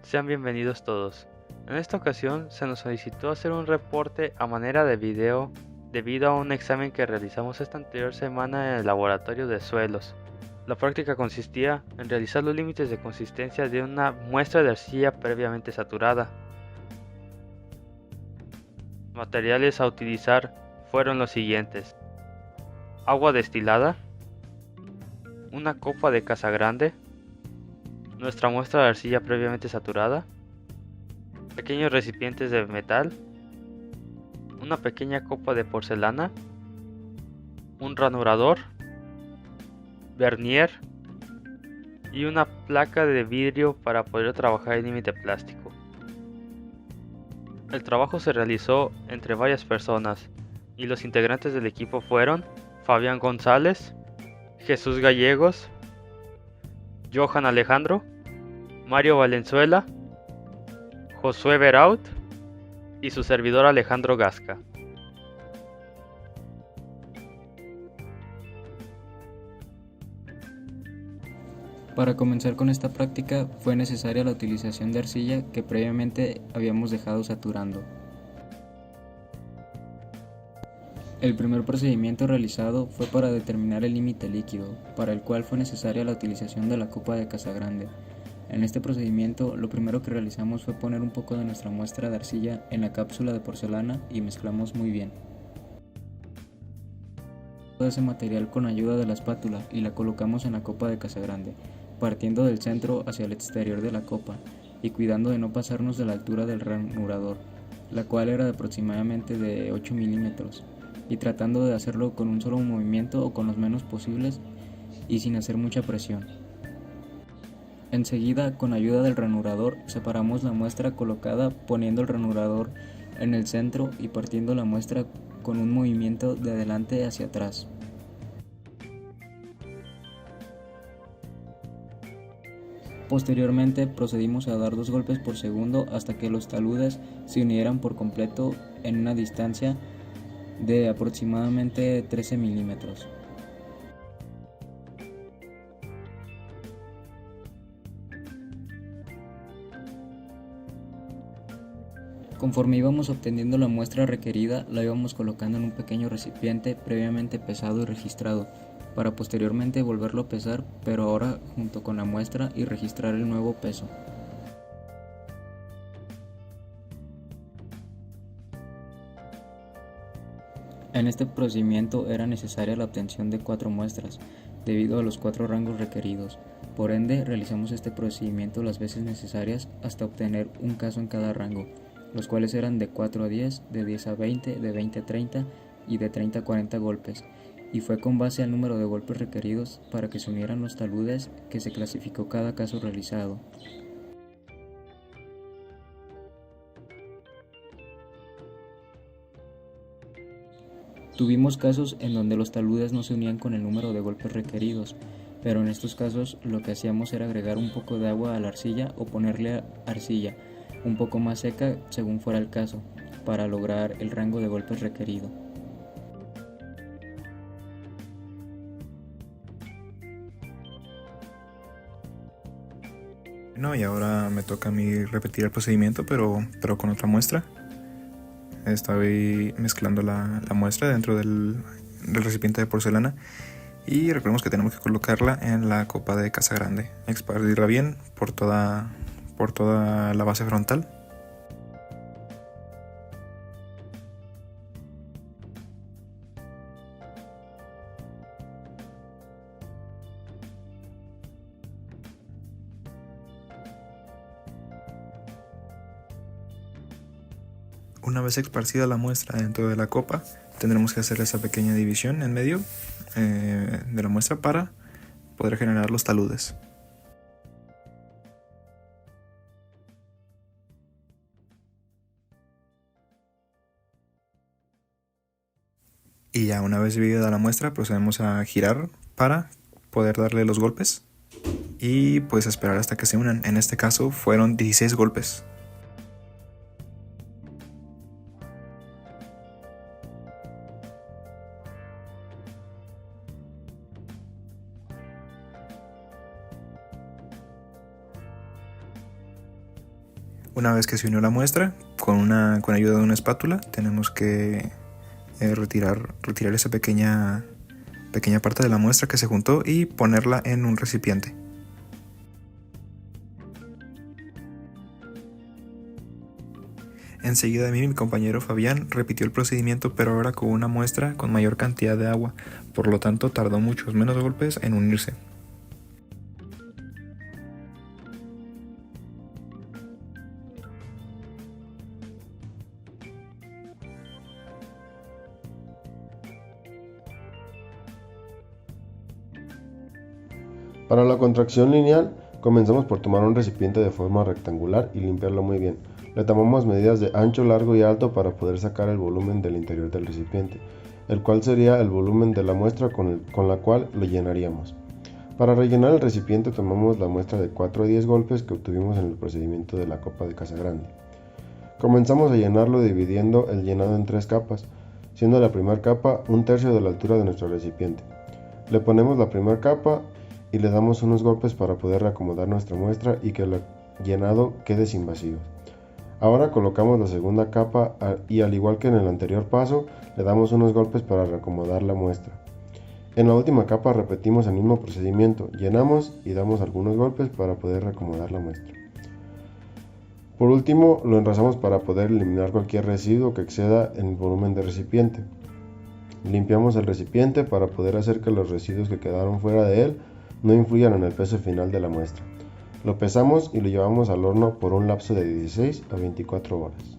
Sean bienvenidos todos. En esta ocasión se nos solicitó hacer un reporte a manera de video debido a un examen que realizamos esta anterior semana en el laboratorio de suelos. La práctica consistía en realizar los límites de consistencia de una muestra de arcilla previamente saturada. Los materiales a utilizar fueron los siguientes: agua destilada, una copa de caza grande, nuestra muestra de arcilla previamente saturada, pequeños recipientes de metal, una pequeña copa de porcelana, un ranurador, vernier y una placa de vidrio para poder trabajar el límite plástico. El trabajo se realizó entre varias personas y los integrantes del equipo fueron Fabián González, Jesús Gallegos, Johan Alejandro, Mario Valenzuela, Josué Beraut y su servidor Alejandro Gasca. Para comenzar con esta práctica fue necesaria la utilización de arcilla que previamente habíamos dejado saturando. El primer procedimiento realizado fue para determinar el límite líquido, para el cual fue necesaria la utilización de la copa de caza grande. En este procedimiento, lo primero que realizamos fue poner un poco de nuestra muestra de arcilla en la cápsula de porcelana y mezclamos muy bien todo ese material con ayuda de la espátula y la colocamos en la copa de caza grande, partiendo del centro hacia el exterior de la copa y cuidando de no pasarnos de la altura del ranurador, la cual era de aproximadamente de 8 milímetros, y tratando de hacerlo con un solo movimiento o con los menos posibles y sin hacer mucha presión. Enseguida, con ayuda del ranurador, separamos la muestra colocada poniendo el ranurador en el centro y partiendo la muestra con un movimiento de adelante hacia atrás. Posteriormente procedimos a dar 2 golpes por segundo hasta que los taludes se unieran por completo en una distancia de aproximadamente 13 milímetros. Conforme íbamos obteniendo la muestra requerida, la íbamos colocando en un pequeño recipiente previamente pesado y registrado, para posteriormente volverlo a pesar, pero ahora junto con la muestra y registrar el nuevo peso. En este procedimiento era necesaria la obtención de 4 muestras, debido a los 4 rangos requeridos. Por ende, realizamos este procedimiento las veces necesarias hasta obtener un caso en cada rango, los cuales eran de 4 a 10, de 10 a 20, de 20 a 30 y de 30 a 40 golpes, y fue con base al número de golpes requeridos para que se unieran los taludes que se clasificó cada caso realizado. Tuvimos casos en donde los taludes no se unían con el número de golpes requeridos, pero en estos casos lo que hacíamos era agregar un poco de agua a la arcilla o ponerle arcilla un poco más seca según fuera el caso, para lograr el rango de golpes requerido. No, y ahora me toca a mí repetir el procedimiento, pero con otra muestra. Estoy mezclando la muestra dentro del recipiente de porcelana y recordemos que tenemos que colocarla en la copa de caza grande, expandirla bien por toda la base frontal. Una vez esparcida la muestra dentro de la copa, tendremos que hacer esa pequeña división en medio de la muestra para poder generar los taludes. Y ya una vez dividida la muestra, procedemos a girar para poder darle los golpes y pues esperar hasta que se unan. En este caso fueron 16 golpes. Una vez que se unió la muestra, con ayuda de una espátula, tenemos que retirar esa pequeña parte de la muestra que se juntó y ponerla en un recipiente. Enseguida de mí, mi compañero Fabián repitió el procedimiento, pero ahora con una muestra con mayor cantidad de agua, por lo tanto tardó muchos menos golpes en unirse. Para la contracción lineal, comenzamos por tomar un recipiente de forma rectangular y limpiarlo muy bien. Le tomamos medidas de ancho, largo y alto para poder sacar el volumen del interior del recipiente, el cual sería el volumen de la muestra con la cual lo llenaríamos. Para rellenar el recipiente tomamos la muestra de 4 a 10 golpes que obtuvimos en el procedimiento de la copa de Casagrande. Comenzamos a llenarlo dividiendo el llenado en 3 capas, siendo la primera capa 1/3 de la altura de nuestro recipiente. Le ponemos la primera capa y le damos unos golpes para poder reacomodar nuestra muestra y que el llenado quede sin vacíos. Ahora colocamos la segunda capa y al igual que en el anterior paso, le damos unos golpes para reacomodar la muestra. En la última capa repetimos el mismo procedimiento, llenamos y damos algunos golpes para poder reacomodar la muestra. Por último, lo enrasamos para poder eliminar cualquier residuo que exceda el volumen del recipiente. Limpiamos el recipiente para poder hacer que los residuos que quedaron fuera de él no influyan en el peso final de la muestra. Lo pesamos y lo llevamos al horno por un lapso de 16 a 24 horas.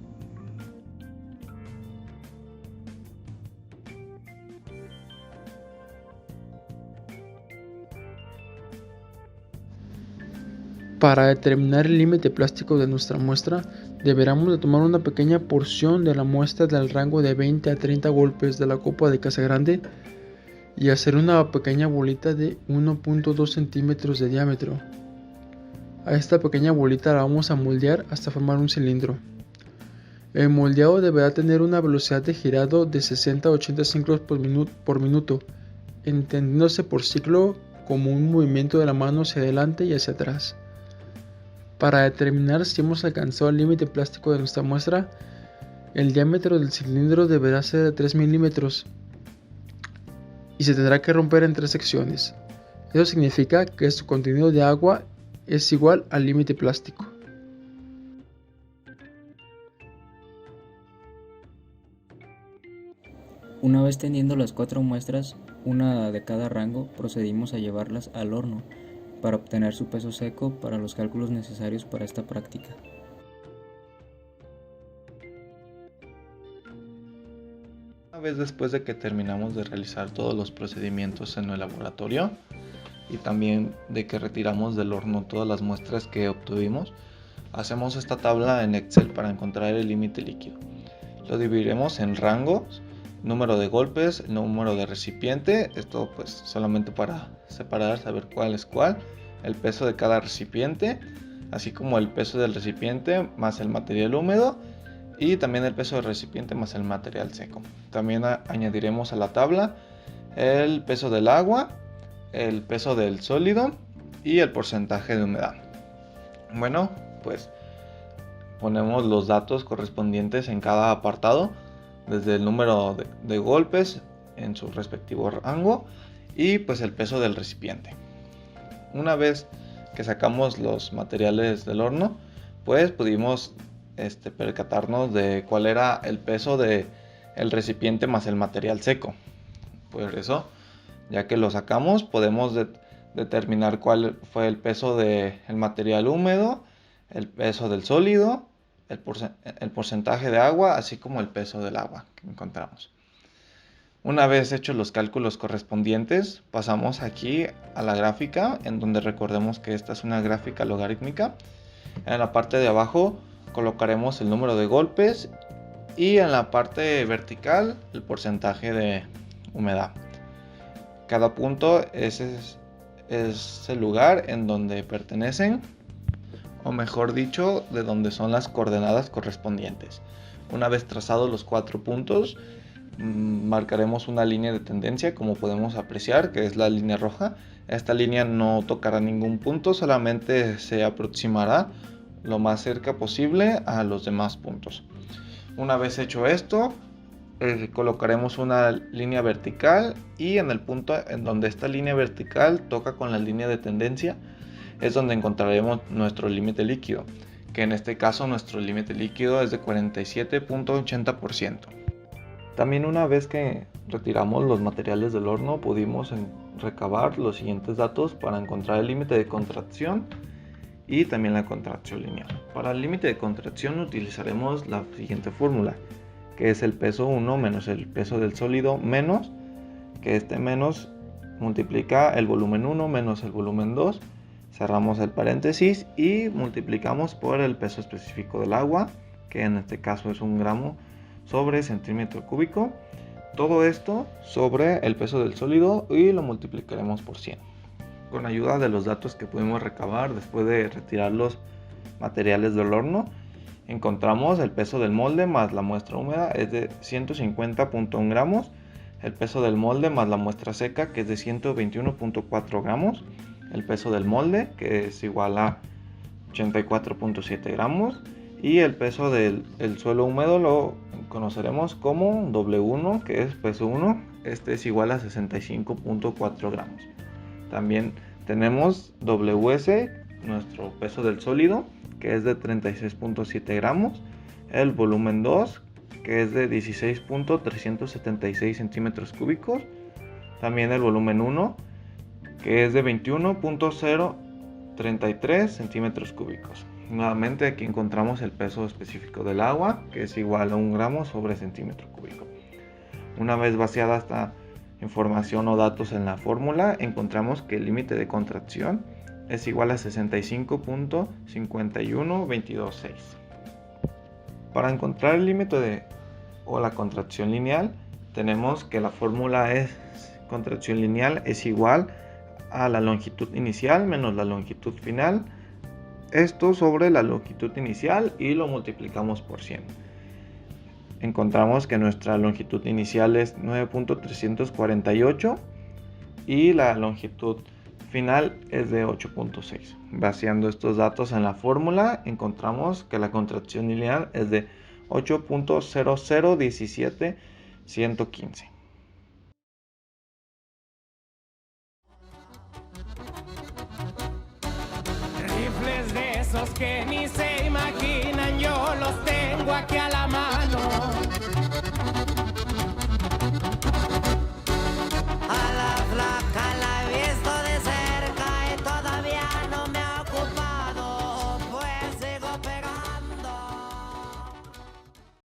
Para determinar el límite plástico de nuestra muestra, deberemos de tomar una pequeña porción de la muestra del rango de 20 a 30 golpes de la copa de Casagrande y hacer una pequeña bolita de 1.2 centímetros de diámetro. A esta pequeña bolita la vamos a moldear hasta formar un cilindro. El moldeado deberá tener una velocidad de girado de 60 a 80 ciclos por minuto, entendiéndose por ciclo como un movimiento de la mano hacia adelante y hacia atrás. Para determinar si hemos alcanzado el límite plástico de nuestra muestra, el diámetro del cilindro deberá ser de 3 milímetros y se tendrá que romper en 3 secciones. Eso significa que su contenido de agua es igual al límite plástico. Una vez teniendo las 4 muestras, una de cada rango, procedimos a llevarlas al horno para obtener su peso seco para los cálculos necesarios para esta práctica. Una vez después de que terminamos de realizar todos los procedimientos en el laboratorio y también de que retiramos del horno todas las muestras que obtuvimos, hacemos esta tabla en Excel para encontrar el límite líquido. Lo dividiremos en rangos, número de golpes, número de recipiente, esto pues solamente para separar, saber cuál es cuál, el peso de cada recipiente, así como el peso del recipiente más el material húmedo y también el peso del recipiente más el material seco. También añadiremos a la tabla el peso del agua, el peso del sólido y el porcentaje de humedad. Bueno, pues ponemos los datos correspondientes en cada apartado, desde el número de golpes en su respectivo rango y pues el peso del recipiente. Una vez que sacamos los materiales del horno, pues pudimos percatarnos de cuál era el peso del recipiente más el material seco. Por eso, ya que lo sacamos, podemos determinar cuál fue el peso del material húmedo, el peso del sólido, el porcentaje de agua, así como el peso del agua que encontramos. Una vez hechos los cálculos correspondientes, pasamos aquí a la gráfica, en donde recordemos que esta es una gráfica logarítmica. En la parte de abajo colocaremos el número de golpes y en la parte vertical el porcentaje de humedad. Cada punto es el lugar en donde pertenecen, o mejor dicho, de donde son las coordenadas correspondientes. Una vez trazados los 4 puntos, marcaremos una línea de tendencia, como podemos apreciar, que es la línea roja. Esta línea no tocará ningún punto, solamente se aproximará lo más cerca posible a los demás puntos. Una vez hecho esto, colocaremos una línea vertical y en el punto en donde esta línea vertical toca con la línea de tendencia es donde encontraremos nuestro límite líquido, que en este caso nuestro límite líquido es de 47.80%. También una vez que retiramos los materiales del horno pudimos recabar los siguientes datos para encontrar el límite de contracción y también la contracción lineal. Para el límite de contracción utilizaremos la siguiente fórmula, que es el peso 1 menos el peso del sólido menos, que este menos multiplica el volumen 1 menos el volumen 2, cerramos el paréntesis y multiplicamos por el peso específico del agua, que en este caso es 1 gramo sobre centímetro cúbico. Todo esto sobre el peso del sólido y lo multiplicaremos por 100. Con ayuda de los datos que pudimos recabar después de retirar los materiales del horno, encontramos el peso del molde más la muestra húmeda es de 150.1 gramos, el peso del molde más la muestra seca, que es de 121.4 gramos, el peso del molde, que es igual a 84.7 gramos, y el peso del suelo húmedo lo conoceremos como W1, que es peso 1, este es igual a 65.4 gramos. También tenemos WS, nuestro peso del sólido, que es de 36.7 gramos, el volumen 2, que es de 16.376 centímetros cúbicos, también el volumen 1, que es de 21.033 centímetros cúbicos. Nuevamente aquí encontramos el peso específico del agua, que es igual a 1 gramo sobre centímetro cúbico. Una vez vaciada esta información o datos en la fórmula, encontramos que el límite de contracción es igual a 65.51226. Para encontrar el límite o la contracción lineal, tenemos que la fórmula es contracción lineal es igual a la longitud inicial menos la longitud final, esto sobre la longitud inicial y lo multiplicamos por 100. Encontramos que nuestra longitud inicial es 9.348 y la longitud final es de 8.6. Vaciando estos datos en la fórmula, encontramos que la contracción lineal es de 8.0017115. Rifles de esos que ni se imaginan, yo los tengo aquí a la mano.